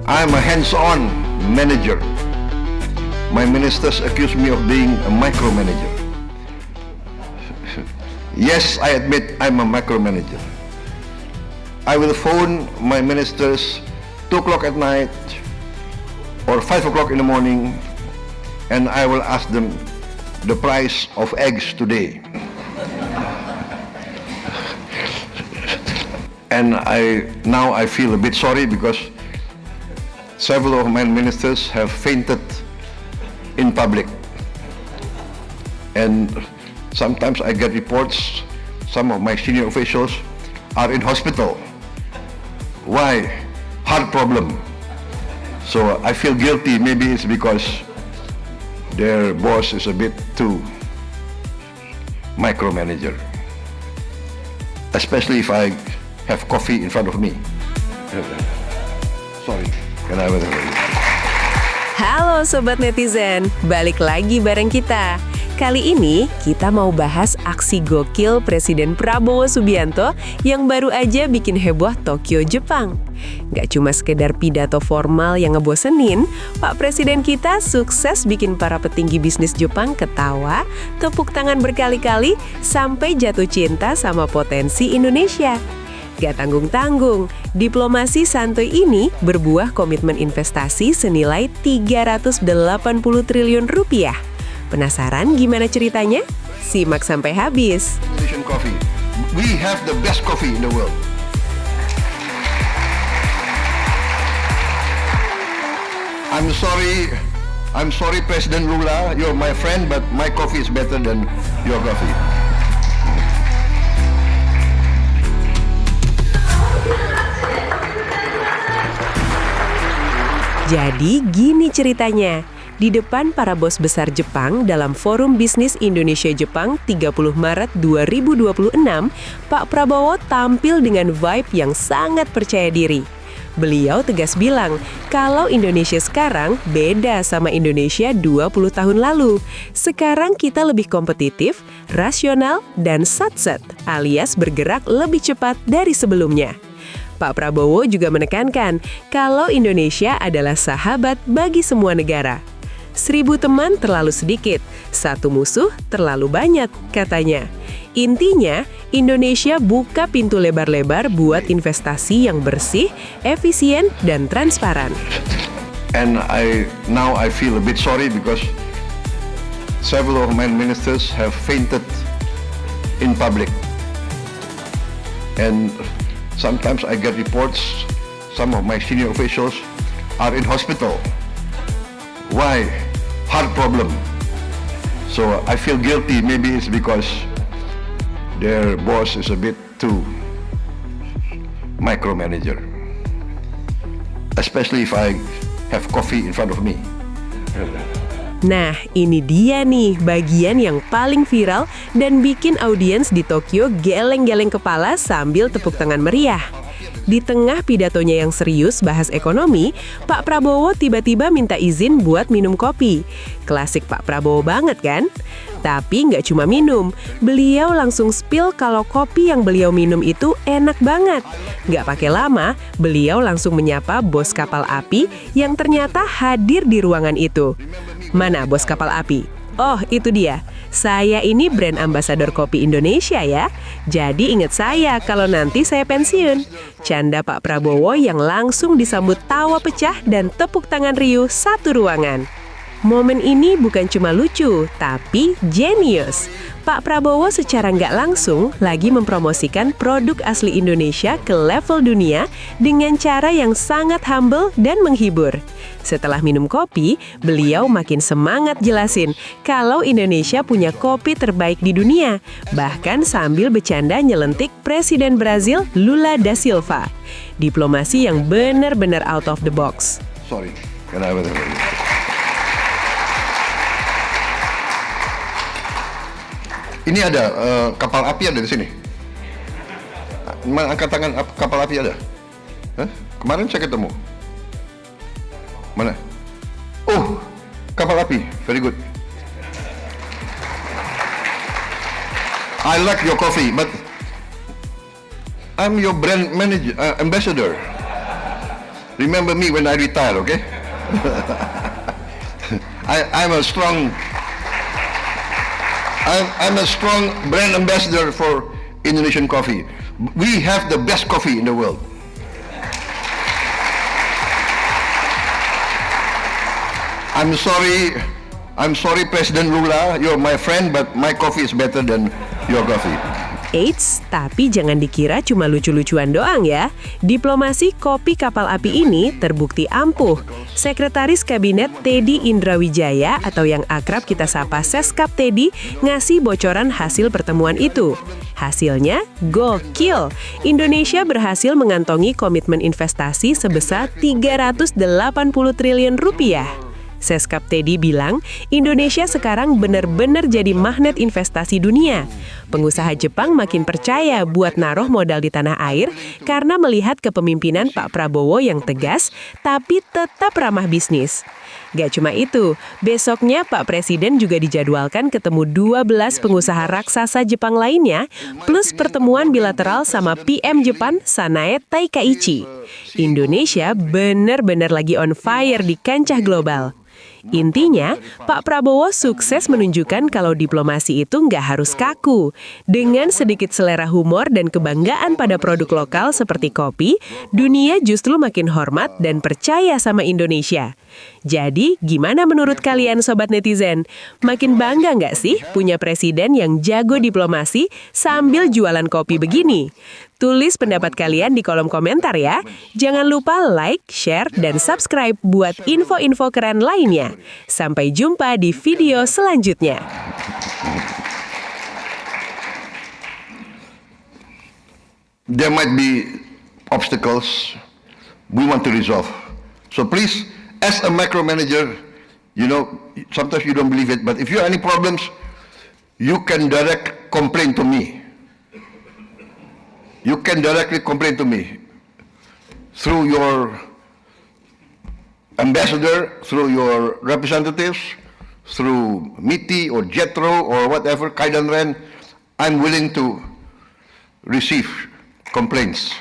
I'm a hands-on manager. My ministers accuse me of being a micromanager. Yes, I admit I'm a micromanager. I will phone my ministers 2 o'clock at night or 5 o'clock in the morning, and I will ask them the price of eggs today. And now I feel a bit sorry because several of my ministers have fainted in public. And sometimes I get reports some of my senior officials are in hospital. Why? Heart problem. So I feel guilty. Maybe it's because their boss is a bit too micromanager. Especially if I have coffee in front of me. Sorry, can I have a... Halo Sobat Netizen, balik lagi bareng kita. Kali ini kita mau bahas aksi gokil Presiden Prabowo Subianto yang baru aja bikin heboh Tokyo, Jepang. Gak cuma sekedar pidato formal yang ngebosenin, Pak Presiden kita sukses bikin para petinggi bisnis Jepang ketawa, tepuk tangan berkali-kali, sampai jatuh cinta sama potensi Indonesia. Gak tanggung-tanggung, diplomasi santuy ini berbuah komitmen investasi senilai 380 triliun rupiah. Penasaran gimana ceritanya? Simak sampai habis. Coffee. We have the best coffee in the world. I'm sorry President Lula, you're my friend, but my coffee is better than your coffee. Jadi gini ceritanya. Di depan para bos besar Jepang dalam Forum Bisnis Indonesia-Jepang 30 Maret 2026, Pak Prabowo tampil dengan vibe yang sangat percaya diri. Beliau tegas bilang kalau Indonesia sekarang beda sama Indonesia 20 tahun lalu. Sekarang kita lebih kompetitif, rasional, dan satset, alias bergerak lebih cepat dari sebelumnya. Pak Prabowo juga menekankan kalau Indonesia adalah sahabat bagi semua negara. 1000 teman terlalu sedikit, 1 musuh terlalu banyak, katanya. Intinya, Indonesia buka pintu lebar-lebar buat investasi yang bersih, efisien, dan transparan. And now I feel a bit sorry because several of my ministers have fainted in public. And sometimes I get reports some of my senior officials are in hospital. Why? Heart problem. So I feel guilty. Maybe it's because their boss is a bit too micromanager. Especially if I have coffee in front of me. Nah, ini dia nih bagian yang paling viral dan bikin audiens di Tokyo geleng-geleng kepala sambil tepuk tangan meriah. Di tengah pidatonya yang serius bahas ekonomi, Pak Prabowo tiba-tiba minta izin buat minum kopi. Klasik Pak Prabowo banget kan? Tapi nggak cuma minum, beliau langsung spill kalau kopi yang beliau minum itu enak banget. Nggak pakai lama, beliau langsung menyapa bos kapal api yang ternyata hadir di ruangan itu. Mana bos kapal api? Oh, itu dia. Saya ini brand ambasador kopi Indonesia ya. Jadi ingat saya kalau nanti saya pensiun. Canda Pak Prabowo yang langsung disambut tawa pecah dan tepuk tangan riuh satu ruangan. Momen ini bukan cuma lucu, tapi jenius. Pak Prabowo secara nggak langsung lagi mempromosikan produk asli Indonesia ke level dunia dengan cara yang sangat humble dan menghibur. Setelah minum kopi, beliau makin semangat jelasin kalau Indonesia punya kopi terbaik di dunia, bahkan sambil bercanda nyelentik Presiden Brazil Lula da Silva. Diplomasi yang benar-benar out of the box. Sorry, can I have a... Ini ada kapal api ada di sini. Angkat tangan, kapal api ada. Hah? Kemarin saya ketemu. Mana? Oh, kapal api. Very good. I like your coffee, but I'm your brand manager, ambassador. remember me when I retire, okay? I'm a strong brand ambassador for Indonesian coffee. We have the best coffee in the world. I'm sorry, President Lula, you're my friend, but my coffee is better than your coffee. Eits, tapi jangan dikira cuma lucu-lucuan doang ya. Diplomasi kopi kapal api ini terbukti ampuh. Sekretaris Kabinet Teddy Indrawijaya atau yang akrab kita sapa Seskap Teddy ngasih bocoran hasil pertemuan itu. Hasilnya gokil. Indonesia berhasil mengantongi komitmen investasi sebesar 380 triliun rupiah. Seskap Teddy bilang, Indonesia sekarang benar-benar jadi magnet investasi dunia. Pengusaha Jepang makin percaya buat naruh modal di tanah air karena melihat kepemimpinan Pak Prabowo yang tegas, tapi tetap ramah bisnis. Gak cuma itu, besoknya Pak Presiden juga dijadwalkan ketemu 12 pengusaha raksasa Jepang lainnya, plus pertemuan bilateral sama PM Jepang Sanae Taikaichi. Indonesia benar-benar lagi on fire di kancah global. Intinya, Pak Prabowo sukses menunjukkan kalau diplomasi itu nggak harus kaku. Dengan sedikit selera humor dan kebanggaan pada produk lokal seperti kopi, dunia justru makin hormat dan percaya sama Indonesia. Jadi, gimana menurut kalian sobat netizen? Makin bangga nggak sih punya presiden yang jago diplomasi sambil jualan kopi begini? Tulis pendapat kalian di kolom komentar ya. Jangan lupa like, share, dan subscribe buat info-info keren lainnya. Sampai jumpa di video selanjutnya. There might be obstacles we want to resolve. So please, as a micromanager, you know, sometimes you don't believe it, but if you have any problems, you can direct complaint to me. You can directly complain to me through your ambassador, through your representatives, through MITI or JETRO or whatever, Kaidan Ren. I'm willing to receive complaints.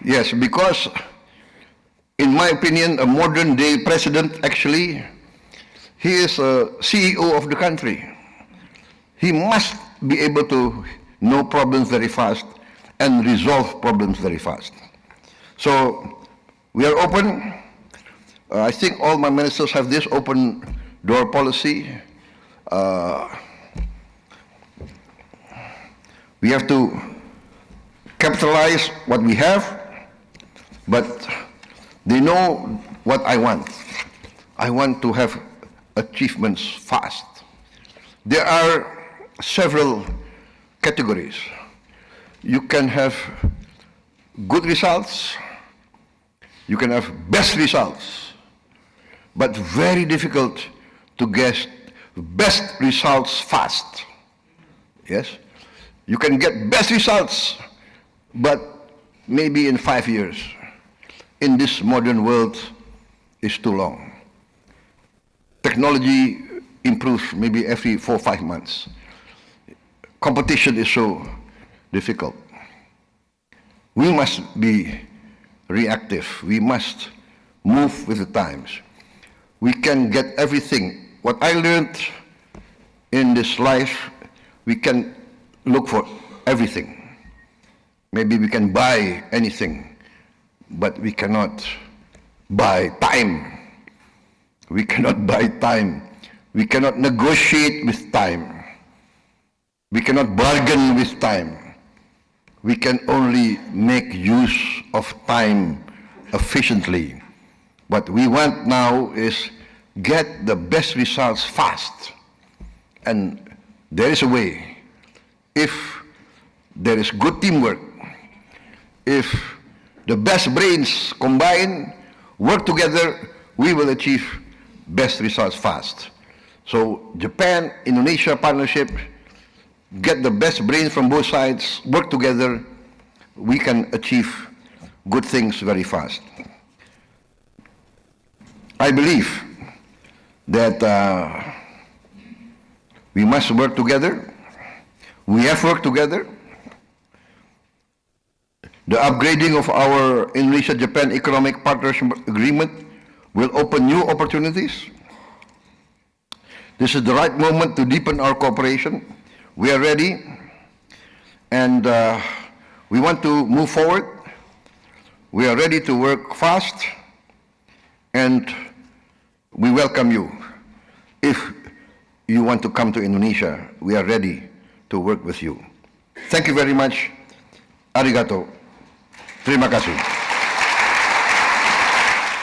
Yes, because in my opinion, a modern day president actually, he is a CEO of the country. He must be able to know problems very fast and resolve problems very fast. So we are open. I think all my ministers have this open door policy. We have to capitalize what we have, but they know what I want. I want to have achievements fast. There are several categories. You can have good results, you can have best results, but very difficult to get best results fast. Yes? You can get best results, but maybe in 5 years. In this modern world, it's too long. Technology improves maybe every 4 or 5 months. Competition is so difficult. We must be reactive. We must move with the times. We can get everything. What I learned in this life, we can look for everything. Maybe we can buy anything, but we cannot buy time. We cannot buy time. We cannot negotiate with time. We cannot bargain with time. We can only make use of time efficiently. What we want now is get the best results fast. And there is a way. If there is good teamwork, if the best brains combine, work together, we will achieve best results fast. So Japan, Indonesia partnership, get the best brains from both sides, work together, we can achieve good things very fast. I believe that we must work together. We have worked together. The upgrading of our Indonesia-Japan Economic Partnership Agreement will open new opportunities. This is the right moment to deepen our cooperation. We are ready, and we want to move forward. We are ready to work fast, and we welcome you. If you want to come to Indonesia, we are ready to work with you. Thank you very much. Arigato. Terima kasih.